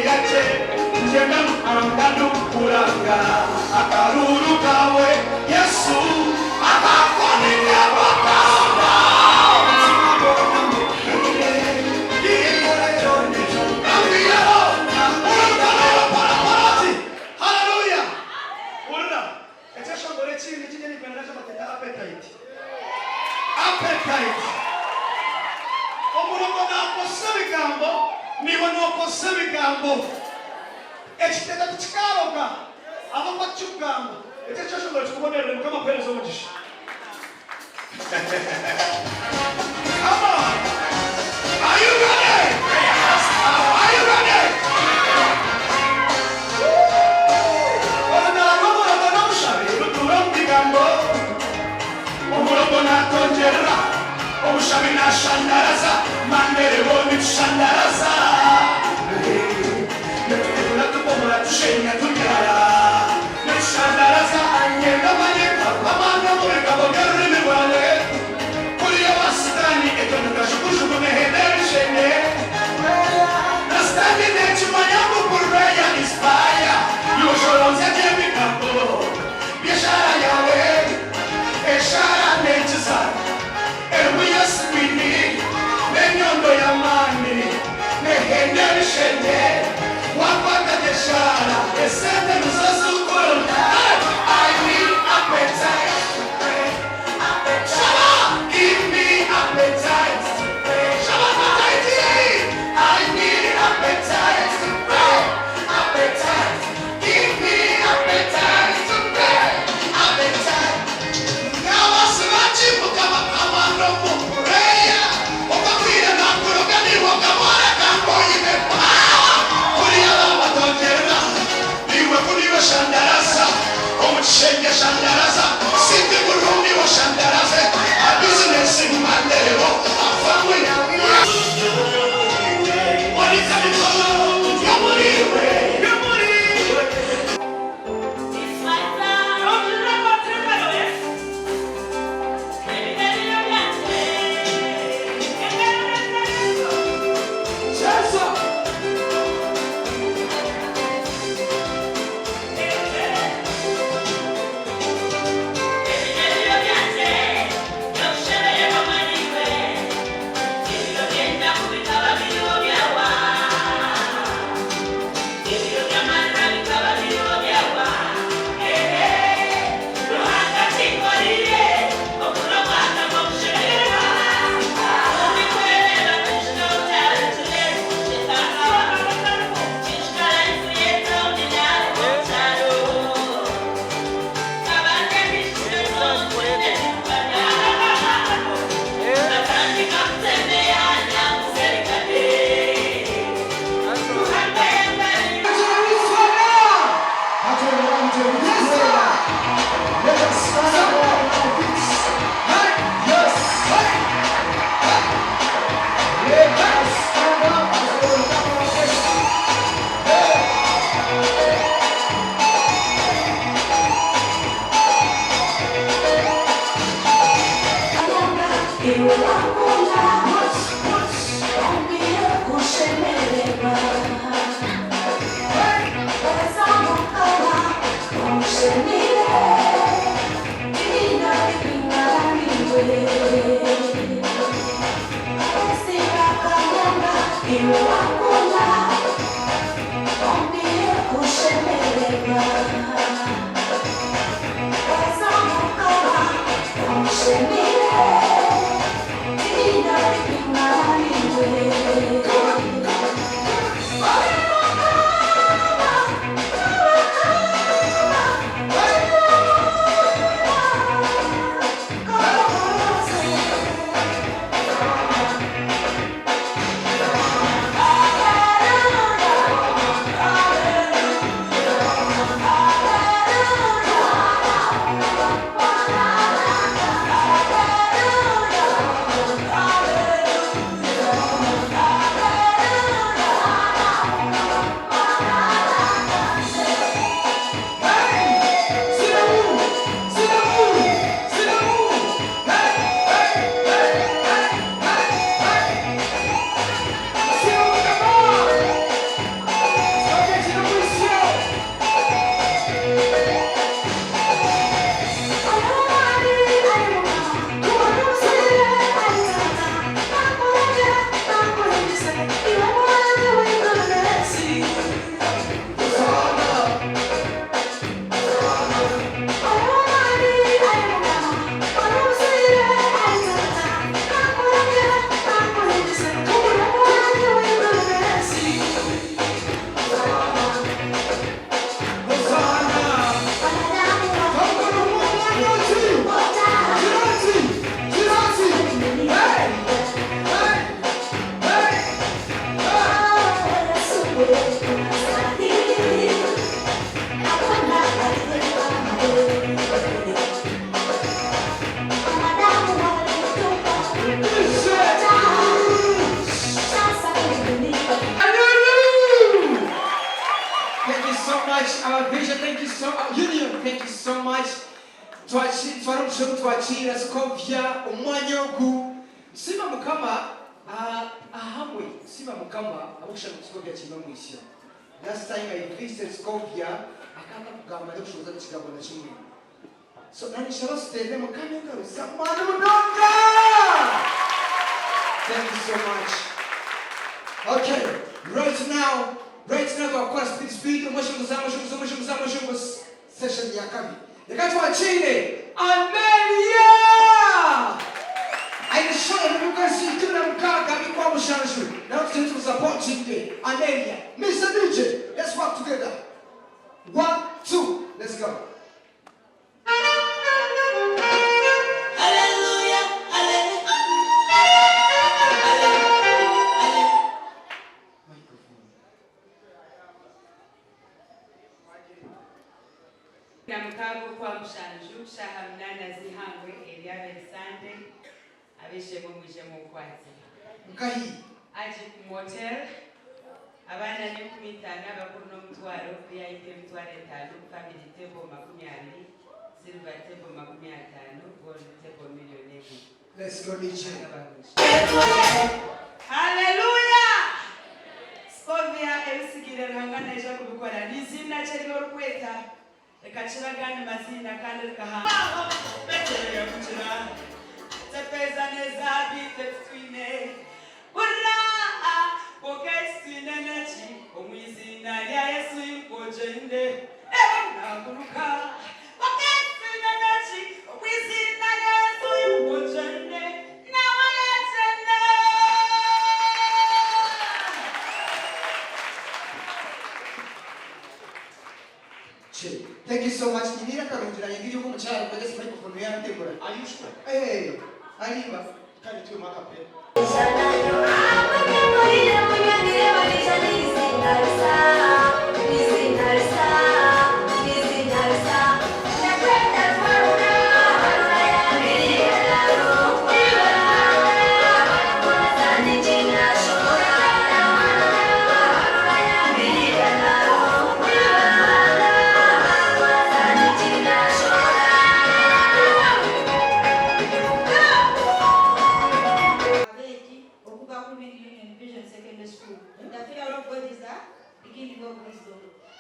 yache njenda angadu kuranga akaruru kawe Yesu akakonera bakanda haleluya urna etesha ngorechi nikije nipendacho batenda appetite omurongo nakosa bigambo niwe nokosa bigambo ekitenda tukikaroga abo bachugambo etesha ngorechi kubonera mukama perezo mugisha come on are you ready are you ready omurongo nakonjera omushami nashandaraza mandereboni tushandaraza netulekula tupomula tushenya tunyara netushandaraza ngenda manyeka amanda mubigabo by'ururimi rwawe kuriyo basitani etonukashukushuku nehenderishene nasitani nekimanyamukureya ispaya yosholonze by'ebigambo byeshara yawe eshara nechisa ebuya spini nenyondo ya mani nehenderishene wapata eshara esente nuzazukuru I need appetite Shaba give me appetite Shaba appetite I need appetite to pray appetite give me appetite to pray appetite Shandaraza, omushenge shandaraza, sindi burumi wa shandaraze, a business in Mandelo, a family. What is that? Your money, your money. thank you so much. Union, thank you so much. Twachira Scovia, Umwanyogu. Sima Mukama, Ahamwe, Sima Mukama, I wish I was Scovia Chimamusio. Last time I visited Scovia, I can't go my doctor was at Chicago. So then shall stay there. Thank you so much. Okay, right now, of course, please speak. Session Yakami. You got to achieve Amelia! I'm sure you can see two of them come now to support Chinde. Amelia. Mr. DJ, let's work together. 1, 2, let's go. Namkago kwa mshanju shaha mnana zihangwe eliabe sande abishe mumuje mukwati Mkahi aje ku hotel abana ni kumitana bakuru no mutwaro ya ite mutware tatu family table 20 silver table 50 gold table million. Let's go DJ. Hallelujah. Scovia elisigire rangana ejo kubikora nizina cyari kweta ekachira gani mazina kandi kaha betere kuchira tepeza nezabi tetwine bura bokesine nechi omwizina ya Yesu inkojende nakuruka bokesine nechi omwizina ya Yesu inkojende nawayetende. Thank you so much. You need a comment. I give you a child, but this microphone, we are temporary. Are you sure? Hey, Arriba. Can you do my campaign?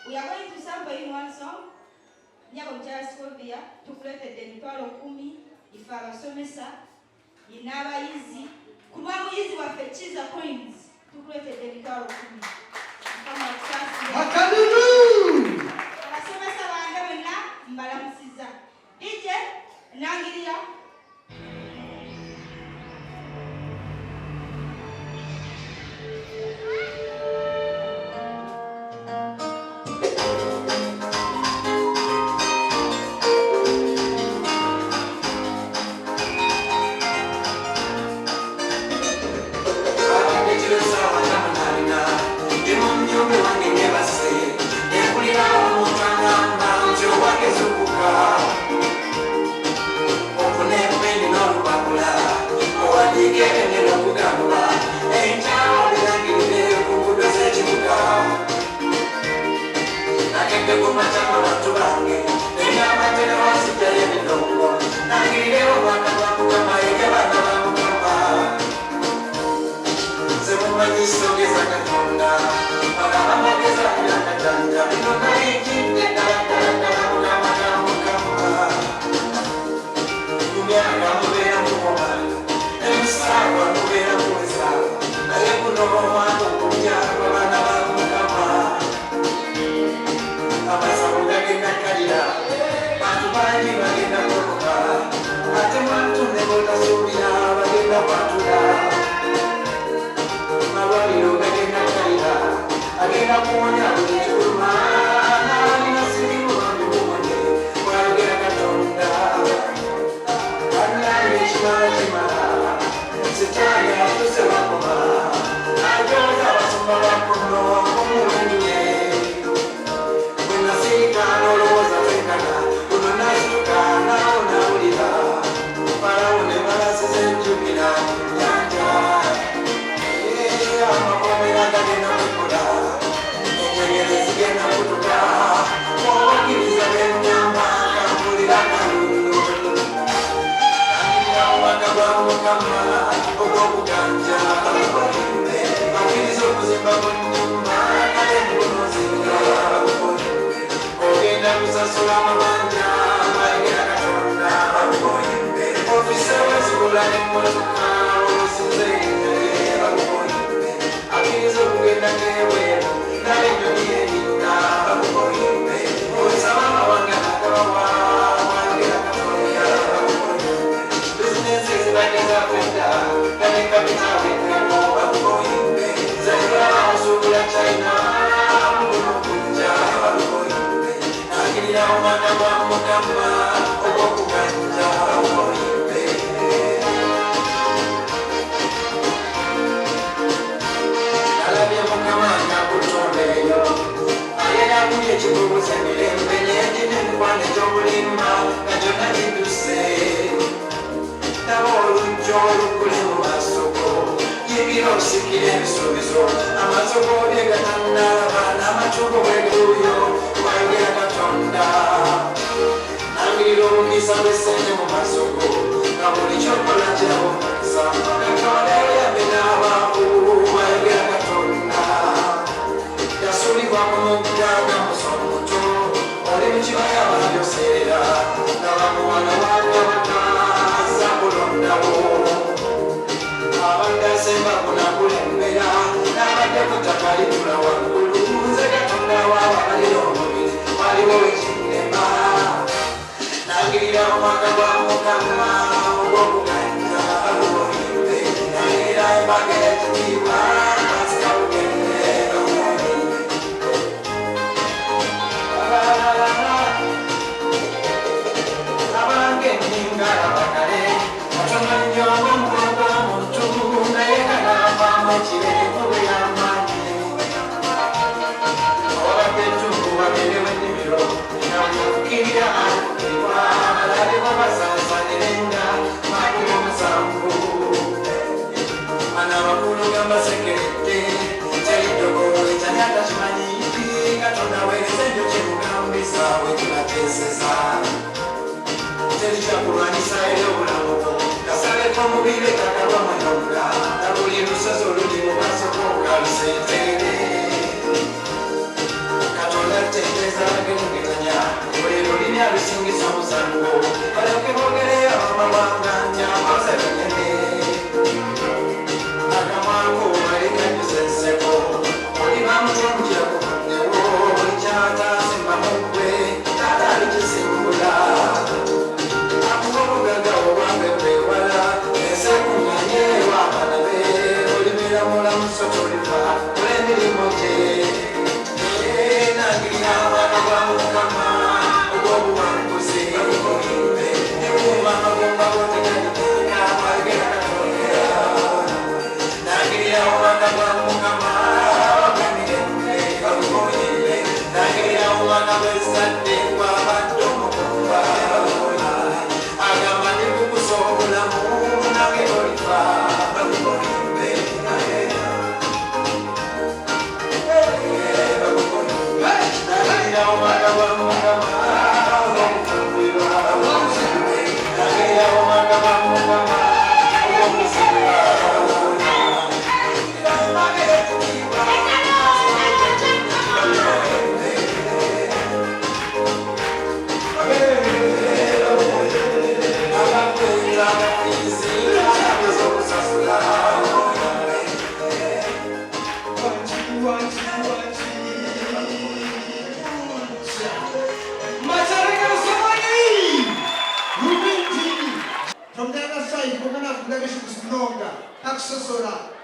We are going to sample in one song. Nyabo mchara Scovia tukulete denitwalo 10 ifara somesa inaba hizi kubamu hizi wafechiza coins tukulete denitwalo 10 kama tsasi Makalulu wasomesa wangawe na mbala msiza DJ nangilia Yeah.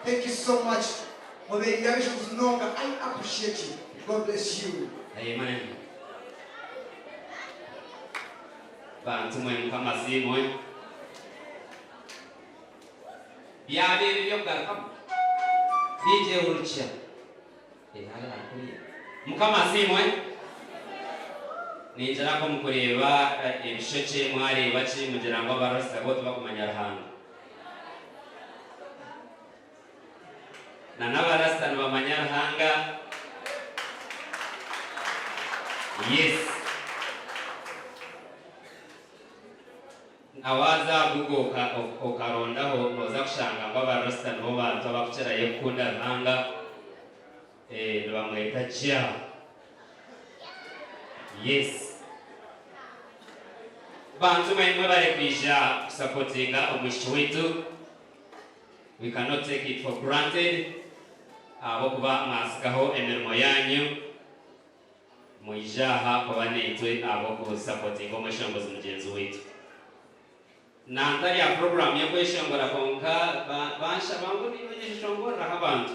Thank you so much. I appreciate you. God bless you. Amen. Bantu mwe kama si mwe. Biabe bibyoga kama. DJ Urchia. Hala Ankole. Mukama si mwe. Ninjira ko mukureba ebishoche mwari bachi mugira ngo barasta go tubakumanya rahanga. Na nabarasta nabamanya rahanga. Yes. Awaza gugo okaronda ho noza kushanga babarasta no bantu abakuchera yekunda rahanga bamweta chia. Yes. Bantu mwe bari kwisha supportinga omwishi wetu. We cannot take it for granted. Abokuba masikaho emirimo yanyu muijaha kwa banetwe aboku supportinga omwishongozi mugenzi wetu. Nandari ya program ya kweshongora konka bansha bangu ni shongora abantu.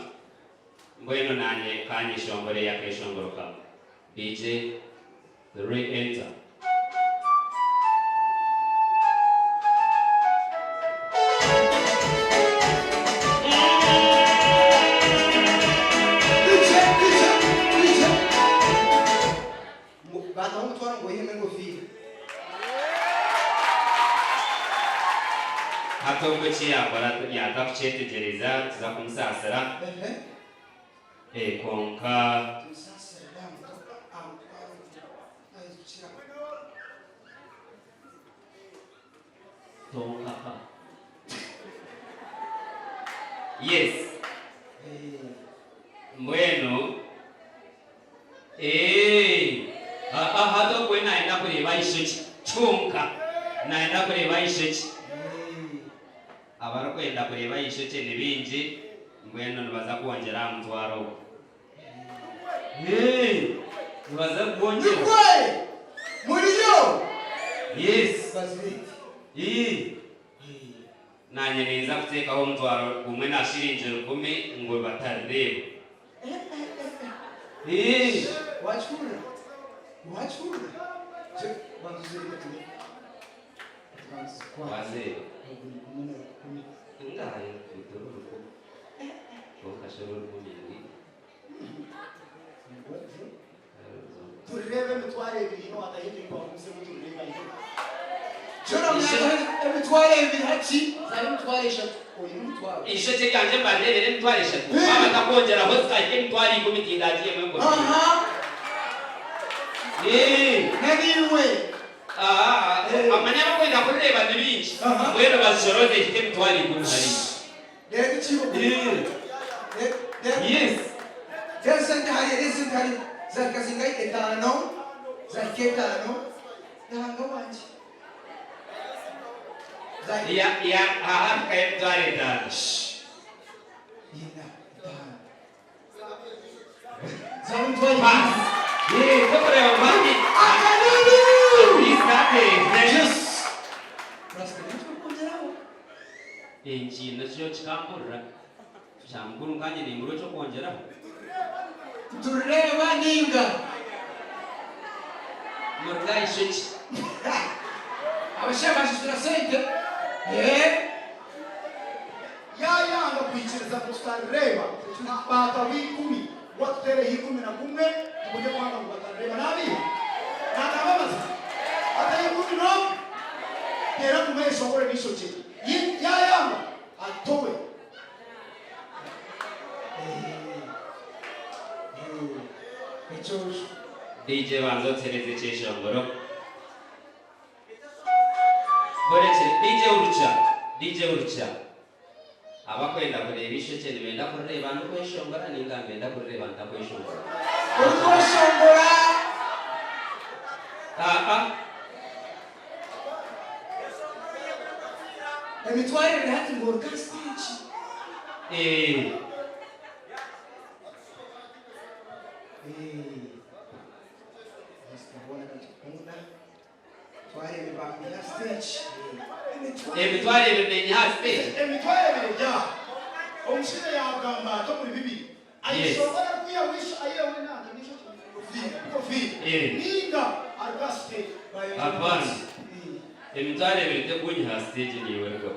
Mbweno nanye kanye shongore ya kweshongoro kama. DJ the re-enter. hato ubwo kiyambara yatakucetegereza tuza kumusasira konka tonka yes bueno hato kwe naenda kureba ishoki chunka naenda kureba ishoki abarakwenda kureba ishoki ni bingi mbwenu nibaza kuwongera mutwaro nibaza kuwongera muriyo yes nanye neza kutekaho mutwaro kumwe na shilingi 10 ngo batareba wachura wazee ngaye kutororo kashororo mumindi turebe mitware ibiri no atahindi kwa kumse mutureba iyo Jona mwana emitware ibiri hachi zari mitware 3 oyi mitware ishoke kanje bandebere mitware 3 baba takongera ho sike mitware 10 tindagiye mwe naniwe amanya kwenda kureba nibinji mwero bazoroze kite mitware 10 hari rero kibo yes Zari zakazingai etano zaketano ntango wanje ya aha kae mitware 5 ina zari mitware kokore Bambi akanini yes raskani enji nacho chikamurra changuru kanye ni nguro cyo kongera tureba ninga murga ishoki abashaka sente yanga kwikiriza kutareba bata wikumi watere 11 tubuje kwanga kutareba nabi nakababaza ata 10 no kera kumesho kore nishoki yanga atowe DJ banzo tereze cheshongoro Boreche DJ urucha abakwenda kureba ishoke nibenda kureba no kweshongora ninga mbenda kureba ndakweshongora urushongora emitware bihati ngo kastage emitware bibiri stage emitware bibiri ya omushire yagamba to muri bibi ayishobora kuyawisha ayewe nanda nisho kofi ninga argaste hapana emitware bibiri tekunyi stage ni wergo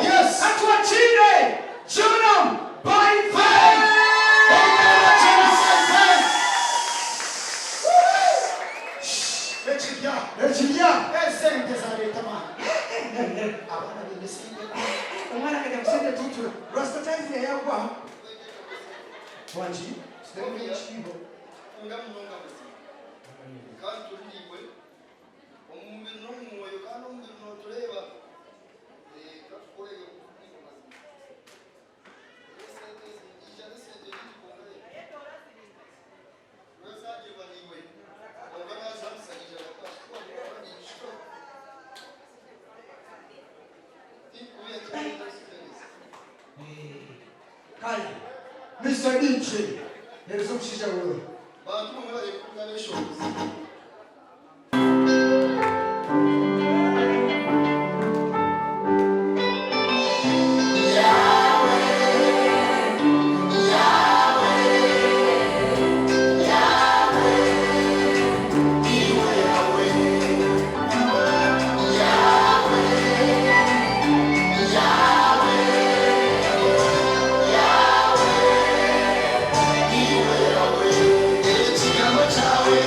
yes atuachine Jonam by faith Lechilia esente za leta man abana bindesinde umwana kaja kusende tutu rasta time ya kwa wanji stembe chibo ngamunonga basi kandi tuliwe omuntu n'umwoyo kandi umuntu tureba kakoreye Kali Mr. DJ yerezo kushisha wewe bantu mwe bari kugana shows Chama chawe,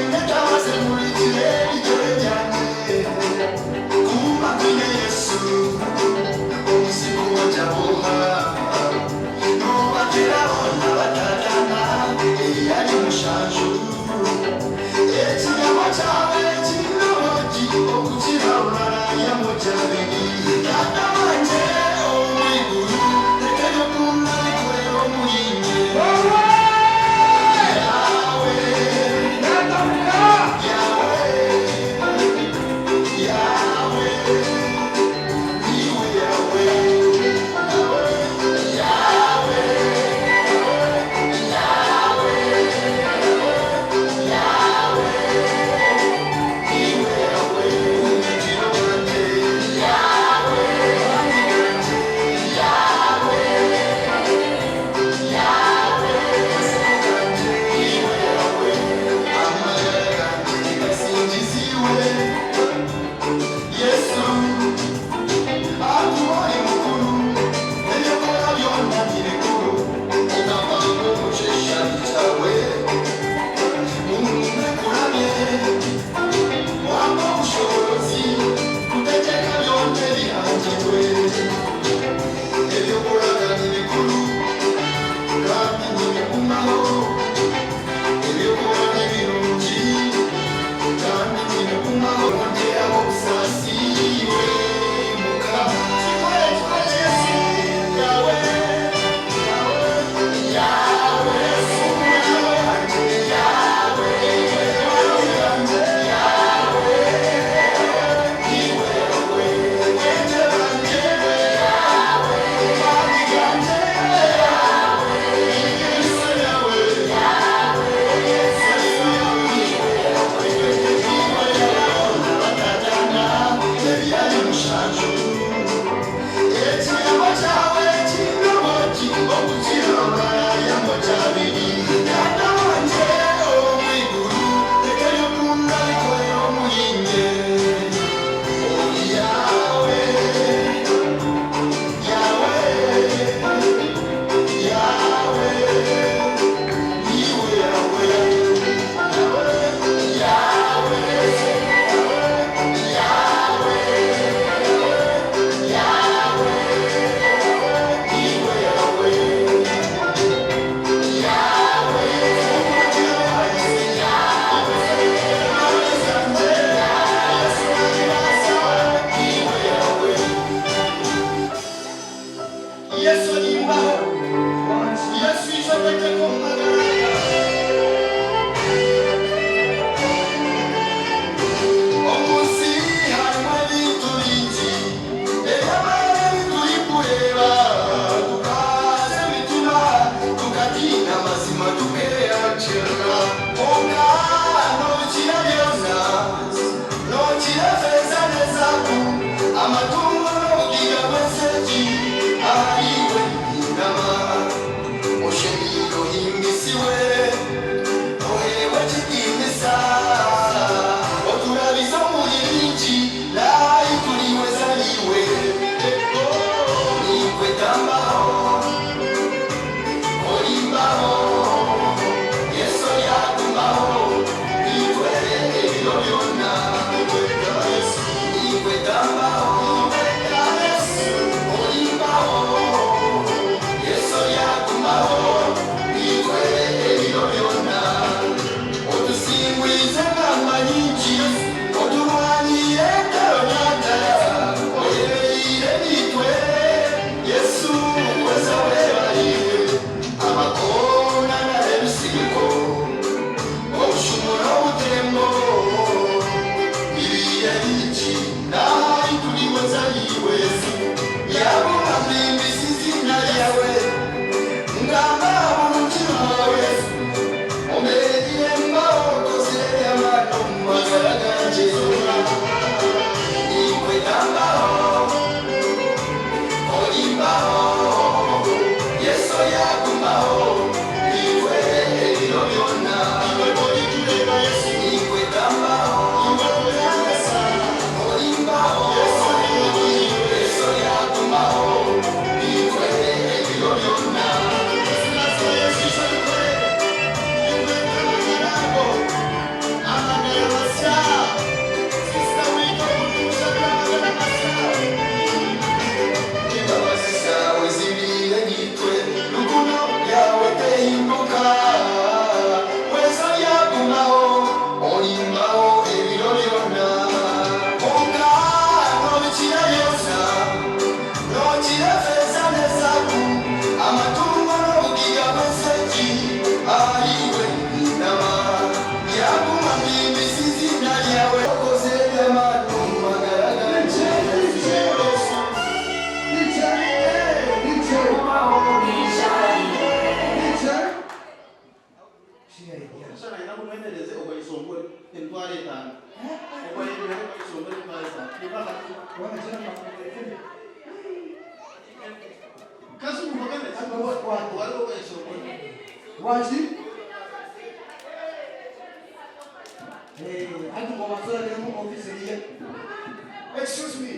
Excuse me.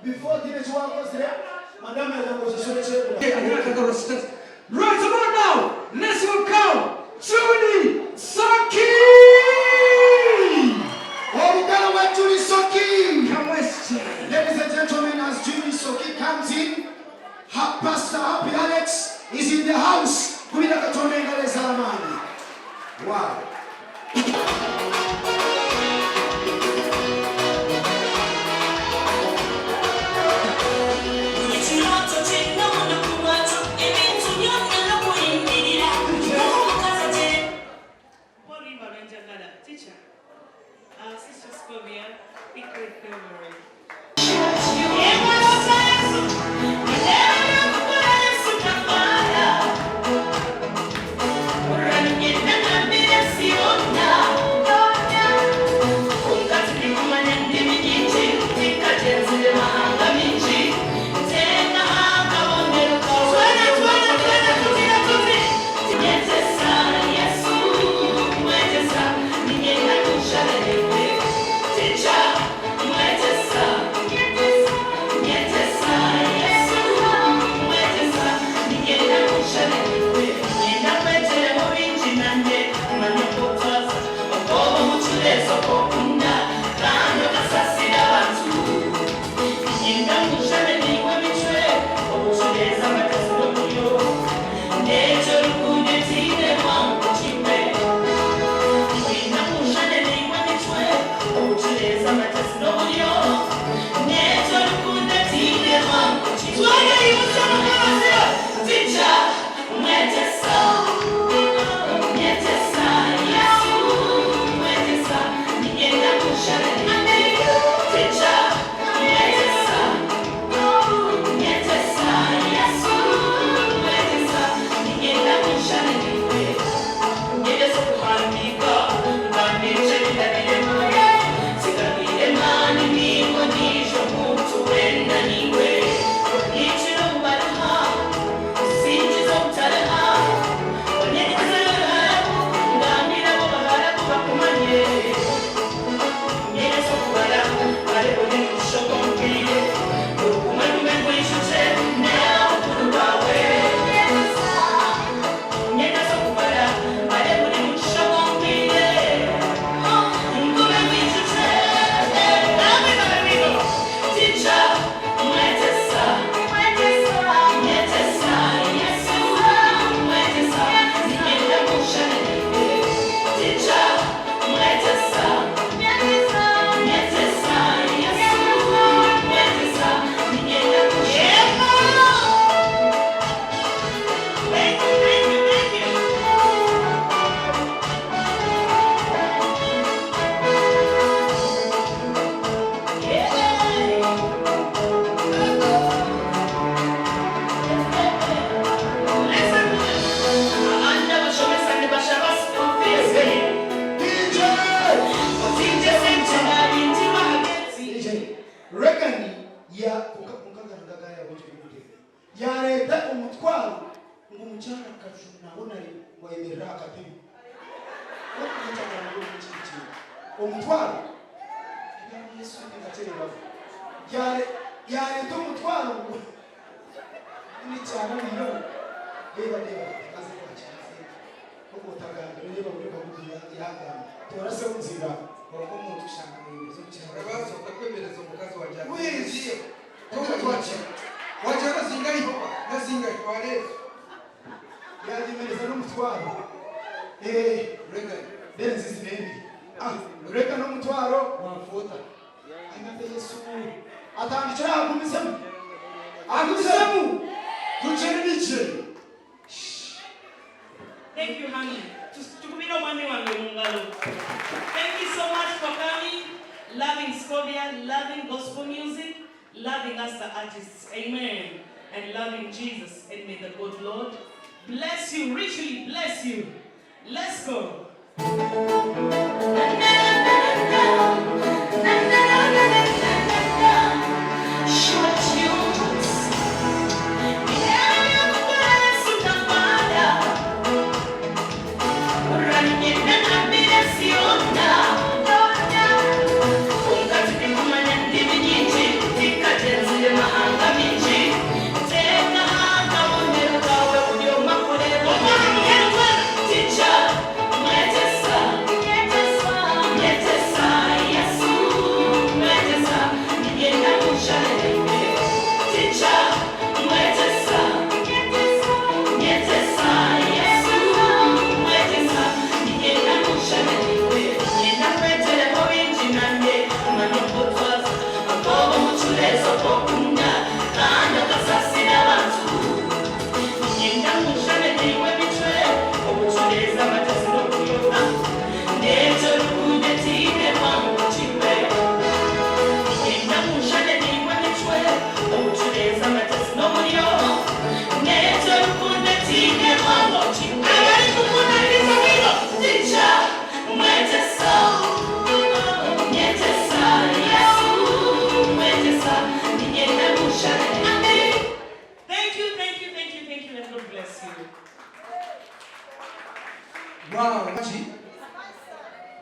Before Madame right about now, let's welcome Julie Soki! Julie Soki! Come West. Ladies and gentlemen, as Julie Soki comes in, her pastor Happy Alex is in the house. Wow. Teacher, Sister Scovia, big great memory. Why are you yareta umutwaro ngo umujyana akajuru nabona ari wayemerera akatebe no kujyana ngo umukikiye umutwaro Yesu akaterera yareta umutwaro ngo ni cyane niyo reba kaze kwa cyane uko utaganda reba muri kabugira ihangana torase unzira ngo umuntu ushaka ibibazo cyane bazo takwemereza umukazi wajyana wiziye toka twachi wajyana zingayi nazingayi twale yajimereza n'umutwaro rega benzi zibendi rega n'umutwaro wamfuta ayimate Yesu atandikira agumisemu tuchene niche. Thank you, honey. Thank you so much for coming, loving Scovia, loving gospel music, loving us the artists. Amen. And loving Jesus. And may the good Lord bless you, richly bless you. Let's go. Wow,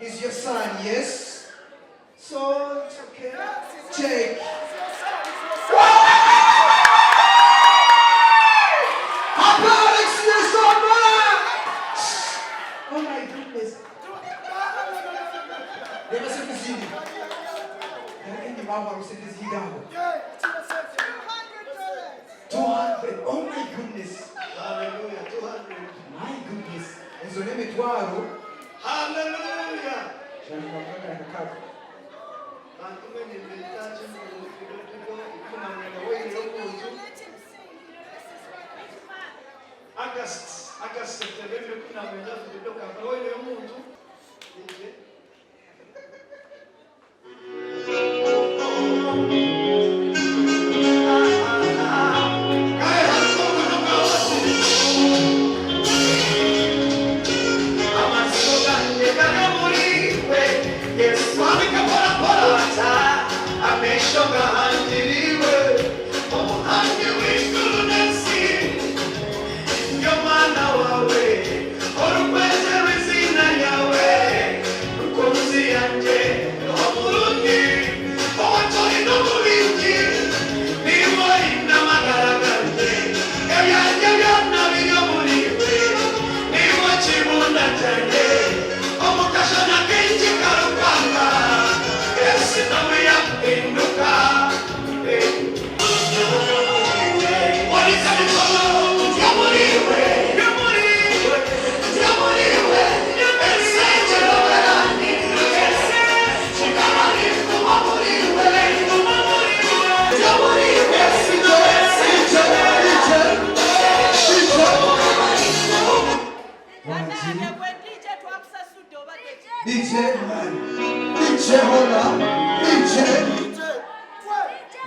is your son, yes? So, it's okay. Check. Oh my goodness. They must have seen it. $200. Oh my goodness. Hallelujah. 200. My goodness. Hizo ni mitwaro. Hallelujah. August, September, kuna mwenda kutoka kwa ile mtu.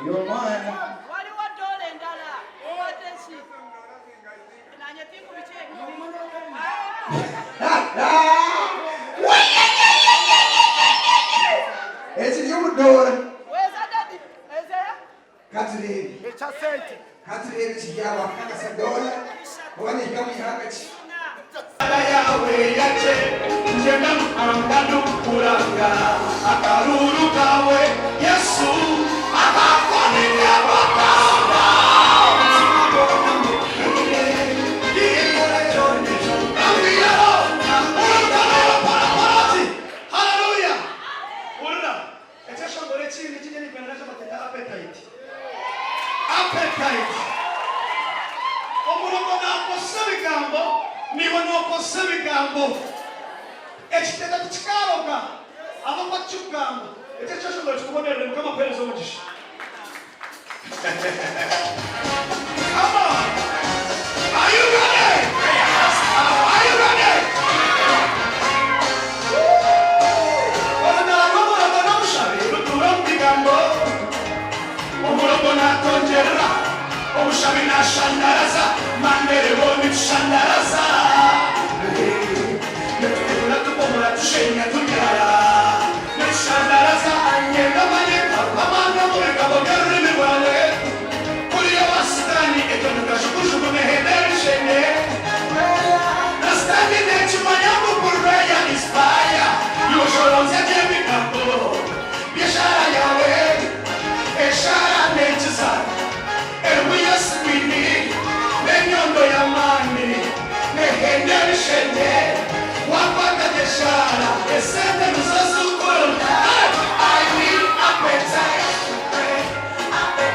You're mine. It's your door. Where's that daddy? Is there? Cut it in. Kati rero kiyawa kakasadola obane kamu yakachi yawe yache njenda mpanganu kuranga akaruru kawe Yesu akakonera bakanda haleluya urura ekyesho ngore chini kijeni kwenda chabateta appetite omurongo nakosa bigambo niwe nokosa bigambo ekitenda tukikaroga abakwa kigambo ekyekyo ngore tukubonerere mukama kwereza omugisha come on are you ready omurongo nakonjera omushabi nashandaraza mandere boni tushandaraza netukula tubomola tushenya tunyara neshandaraza anyenda manyeka amanga mulekabo gerurimi rwawe kuliyo wasitani etonukashukushuku nehenderishene nastani nechimanyamu kureya ispaya yosholonze jebikambo biashara yawe eshara nechiza eruyasmini nenyondo yamani nehenderishene wapakateshara esente nusasukula I need appetite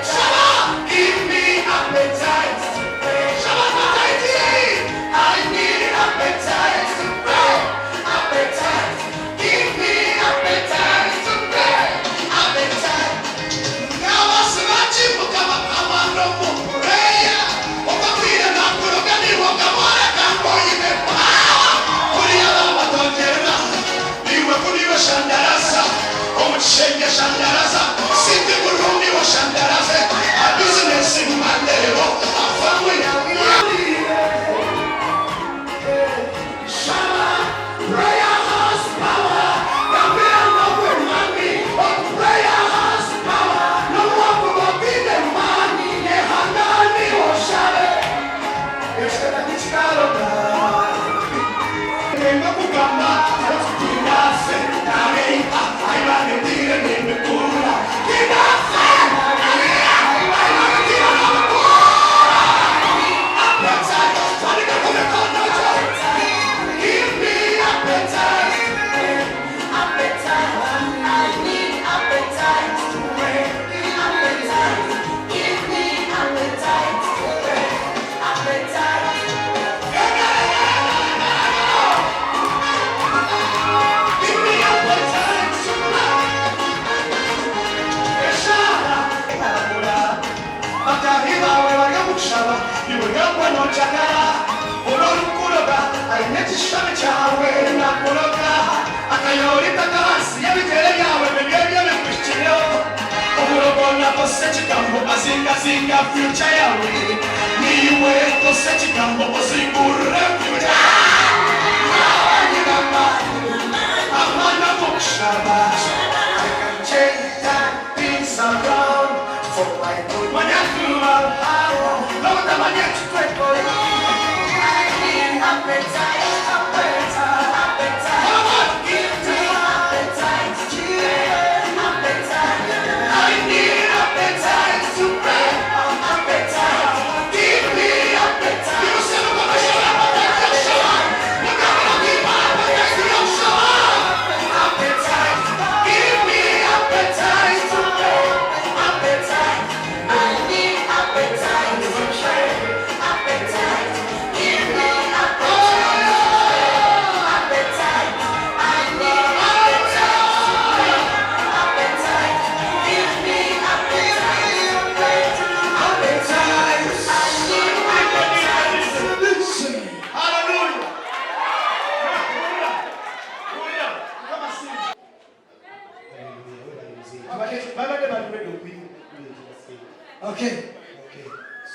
Shaba, give me appetite Shaba, I need appetite to pray appetite give me appetite to pray appetite Shandaraza, Sindi Burundi wa Shandaraza, a business in Mandelo, a family. Shama, prayer has power. Gabriel, no way, money, but prayer has power. No one will be the money, the Hangani or Shale. It's gonna be Scaloga. Nenga Bugamba, let's do nothing. I ran a deal in the pool. Give us give me appetite. Appetite. I need appetite to pray. Appetite. Give me appetite to pray. Appetite. Give me appetite to pray. Matahiba wewe mushaba yuyangwa no chakara olorukuloga alinetishame chawe na kuloga akayolita kasi yabitere yawe bebye bikushiro omulogona kosechikambo azinga future yawe niwe kosechikambo ozingure future amana mushaba I can change that things around for my good. Manyakuma, no the manyakuma. I need appetite, appetite. Give me appetite, appetite. I need appetite to pray, appetite. Give me appetite. You say I'm gonna show up, I'm gonna show up. You're gonna keep up, I'm gonna show up. Appetite. Give me appetite to pray, appetite. I need appetite to pray, appetite. Give me appetite, appetite. I need appetite, give me appetite to pray, appetite. I need appetite to listen. Hallelujah. Okay.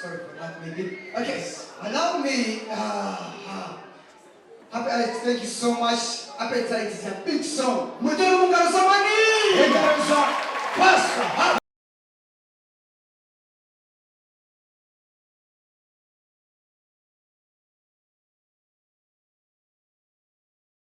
Sorry for that, maybe. Okay, allow me. Thank you so much. Appetite is a big song.